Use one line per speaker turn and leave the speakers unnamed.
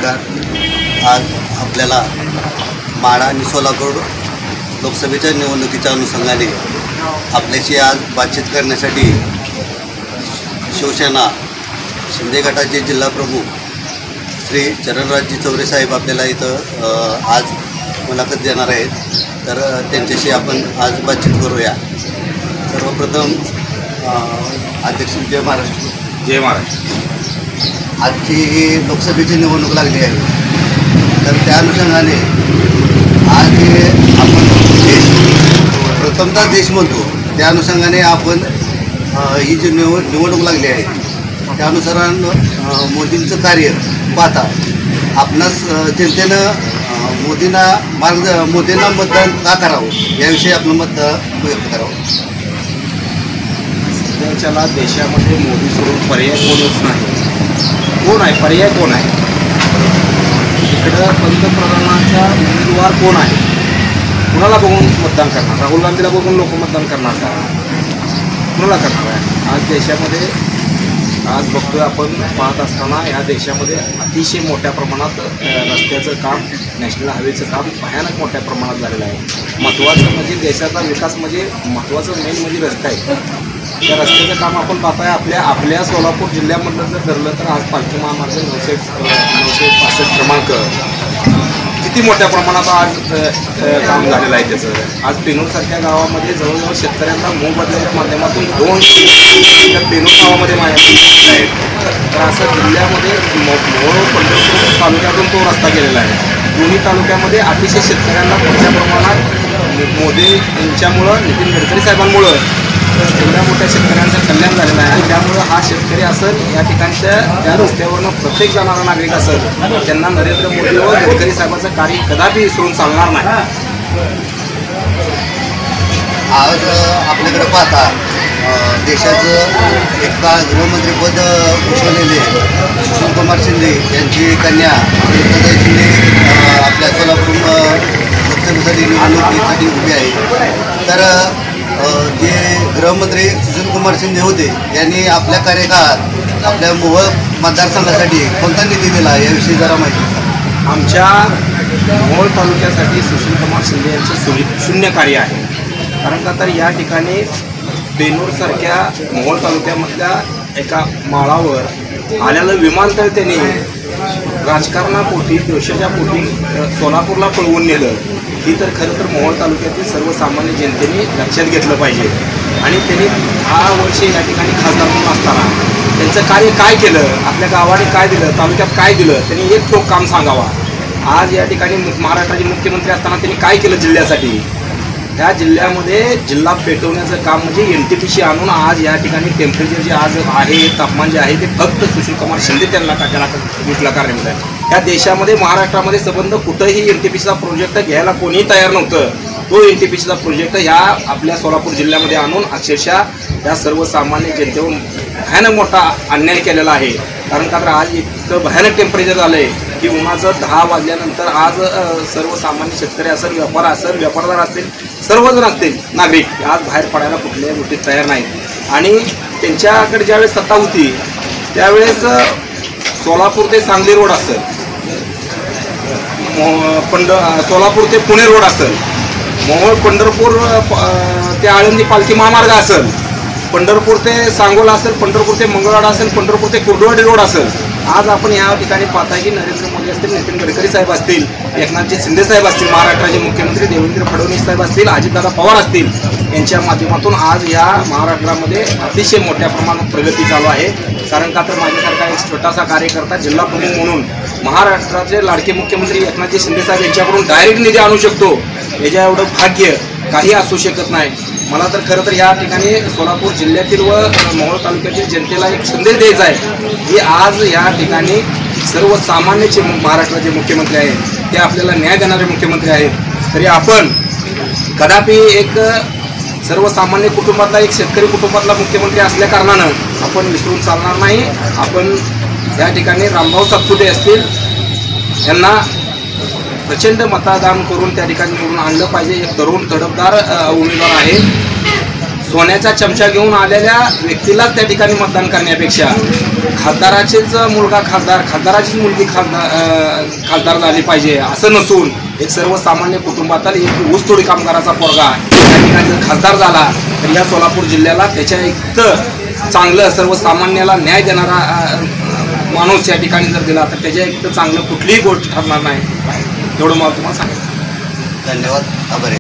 नमस्कार. आज आपल्याला माढा आणि सोलापूर लोकसभेच्या निवडणुकीच्या अनुषंगाने आपल्याशी आज बातचीत करण्यासाठी शिवसेना शिंदे गटाचे जिल्हा प्रमुख श्री चरणराजजी चौरे साहेब आपल्याला इथं आज मुलाखत देणार आहेत. तर त्यांच्याशी आपण आज बातचीत करूया. सर्वप्रथम अध्यक्ष जय महाराष्ट्र.
जय महाराष्ट्र.
आजची ही लोकसभेची निवडणूक लागली आहे, तर त्या अनुषंगाने आज हे आपण देश प्रथमतः देश म्हणतो, त्या अनुषंगाने आपण ही जी निवडणूक लागली आहे त्यानुसार मोदींचं कार्य पाहता आपणास जनतेनं मोदींना मतदान का करावं याविषयी आपलं मत व्यक्त करावं.
सध्याच्याला देशामध्ये मोदी सोडून पर्याय कोणच नाही. कोण आहे पर्याय? कोण आहे इकडं? पंतप्रधानाचा उमेदवार कोण आहे? कुणाला बघून मतदान करणार? राहुल गांधीला बघून लोक मतदान करणार का? कुणाला करणार आहे? आज देशामध्ये आज बघतोय आपण, पाहत असताना या देशामध्ये अतिशय मोठ्या प्रमाणात रस्त्याचं काम, नॅशनल हायवेचं काम भयानक मोठ्या प्रमाणात झालेलं आहे. महत्त्वाचं म्हणजे देशाचा विकास म्हणजे महत्त्वाचं मेन म्हणजे रस्ता आहे. त्या रस्त्याचं काम आपण पाहताय. आपल्या सोलापूर जिल्ह्यामधलं जर धरलं तर आज पालखी महामार्ग 965 क्रमांक किती मोठ्या प्रमाणात आज काम झालेलं आहे त्याचं. आज पेनूरसारख्या गावामध्ये जवळजवळ शेतकऱ्यांना मोबदल्याच्या माध्यमातून 2 त्या पेनूर गावामध्ये माहिती आहेत. तर असं जिल्ह्यामध्ये मोहोळ पंढरपूर तालुक्यातून तो रस्ता गेलेला आहे. दोन्ही तालुक्यामध्ये अतिशय शेतकऱ्यांना मोठ्या प्रमाणात मोदी यांच्यामुळं, नितीन गडकरी साहेबांमुळं एवढ्या मोठ्या शेतकऱ्यांचं कल्याण झालेलं आहे. आणि त्यामुळं हा शेतकरी असेल, या ठिकाणच्या त्या रस्त्यावरनं प्रत्येक जाणारा नागरिक असेल, त्यांना नरेंद्र मोदी व गडकरी साहेबांचं कार्य कदापि विसरून चालणार नाही.
आज आपल्याकडे पाहता देशाचं एका गृहमंत्रीपद भूषवलेले सुशीलकुमार शिंदे यांची कन्या एकता शिंदे आपल्या सोलापूर लोकसभेसाठी निवडणुकीसाठी उभी आहे. तर जे गृहमंत्री सुशीलकुमार शिंदे होते यांनी आपल्या कार्यकाळात आपल्या मोहोळ मतदारसंघासाठी कोणता निधी दिला याविषयी जरा माहिती सांगा.
आमच्या मोहोळ तालुक्यासाठी सुशीलकुमार शिंदे यांचं शून्य कार्य आहे. कारण का तर या ठिकाणी पेनूरसारख्या मोहोळ तालुक्यामधल्या एका माळावर आलेलं विमानतळ त्यांनी राजकारणापोटी, देशाच्या पोटी सोलापूरला पळवून नेलं. ही तर खरं तर मोहोळ तालुक्यातील सर्वसामान्य जनतेने लक्षात घेतलं पाहिजे. आणि त्यांनी 10 वर्ष या ठिकाणी खासदार म्हणून असताना त्यांचं कार्य काय केलं, आपल्या गावाने काय दिलं, तालुक्यात काय दिलं, त्यांनी एक ठोक काम सांगावा. आज या ठिकाणी महाराष्ट्राचे मुख्यमंत्री असताना त्यांनी काय केलं जिल्ह्यासाठी? त्या जिल्ह्यामध्ये जिल्हा पेटवण्याचं काम म्हणजे NTPC आणून आज या ठिकाणी टेम्परेचर जे आज आहे, तापमान जे आहे ते फक्त सुशीलकुमार शिंदे त्यांना विकला कारणीभूत आहे. या देशामध्ये महाराष्ट्रामध्ये संबंध कुठंही NTPCचा प्रोजेक्ट घ्यायला कोणीही तयार नव्हतं. तो NTPCचा प्रोजेक्ट ह्या आपल्या सोलापूर जिल्ह्यामध्ये आणून अक्षरशः या सर्वसामान्य जनतेवर भयानक मोठा अन्याय केलेला आहे. कारण का तर आज इतकं भयानक टेम्परेचर झालं आहे की उन्हाचं 10 वाजल्यानंतर आज सर्वसामान्य शेतकरी असेल, व्यापारदार असतील, सर्वजण असतील नागरिक आज बाहेर पडायला कुठल्याही गोष्टीत तयार नाहीत. आणि त्यांच्याकडे ज्यावेळेस सत्ता होती त्यावेळेस सोलापूर ते सांगली रोड असेल, सोलापूर ते पुणे रोड असेल, मोहोळ पंढरपूर ते आळंदी पालखी महामार्ग असेल, पंढरपूर ते सांगोला असेल, पंढरपूर ते मंगळवाडा असेल, पंढरपूर ते कुर्डुवाडी रोड असेल. आज आपण या ठिकाणी पाहताय की नरेंद्र मोदी असतील, नितीन गडकरी साहेब असतील, एकनाथजी शिंदे साहेब असतील, महाराष्ट्राचे मुख्यमंत्री देवेंद्र फडणवीस साहेब असतील, अजितदादा पवार असतील, यांच्या माध्यमातून आज या महाराष्ट्रामध्ये अतिशय मोठ्या प्रमाणात प्रगती चालू आहे. कारण का तर माझ्यासारखा एक छोटासा कार्यकर्ता जिल्हा प्रमुख म्हणून महाराष्ट्राचे लाडके मुख्यमंत्री एकनाथजी शिंदे साहेब यांच्याकडून डायरेक्ट निधी आणू शकतो, याच्या एवढं भाग्य काही असू शकत नाही. मला तर खरं तर या ठिकाणी सोलापूर जिल्ह्यातील व मोहोळ तालुक्यातील जनतेला एक संदेश द्यायचा आहे की आज या ठिकाणी सर्वसामान्य महाराष्ट्राचे मुख्यमंत्री आहेत, ते आपल्याला न्याय देणारे मुख्यमंत्री आहेत. तरी आपण कदापि एक सर्वसामान्य कुटुंबातला, एक शेतकरी कुटुंबातला मुख्यमंत्री असल्या कारणानं आपण विसरून चालणार नाही. आपण या ठिकाणी रामभाऊ सातपुते असतील यांना प्रचंड मतदान करून त्या ठिकाणी निवडून आणलं पाहिजे. एक तरुण तडफदार उमेदवार आहे. सोन्याचा चमचा घेऊन आलेल्या व्यक्तीलाच त्या ठिकाणी मतदान करण्यापेक्षा खासदाराचेच मुलगा खासदाराचीच मुलगी खासदार झाली पाहिजे असं नसून एक सर्वसामान्य कुटुंबातील एक ऊसतोडी कामगाराचा पोरगा त्या ठिकाणी जर खासदार झाला तर या सोलापूर जिल्ह्याला त्याच्या इतकं चांगलं सर्वसामान्याला न्याय देणारा माणूस या ठिकाणी जर दिला तर त्याच्या इतकं चांगलं कुठलीही गोष्ट ठरणार नाही. एवढं मला तुम्हाला सांगायचं.
धन्यवाद. आभारी.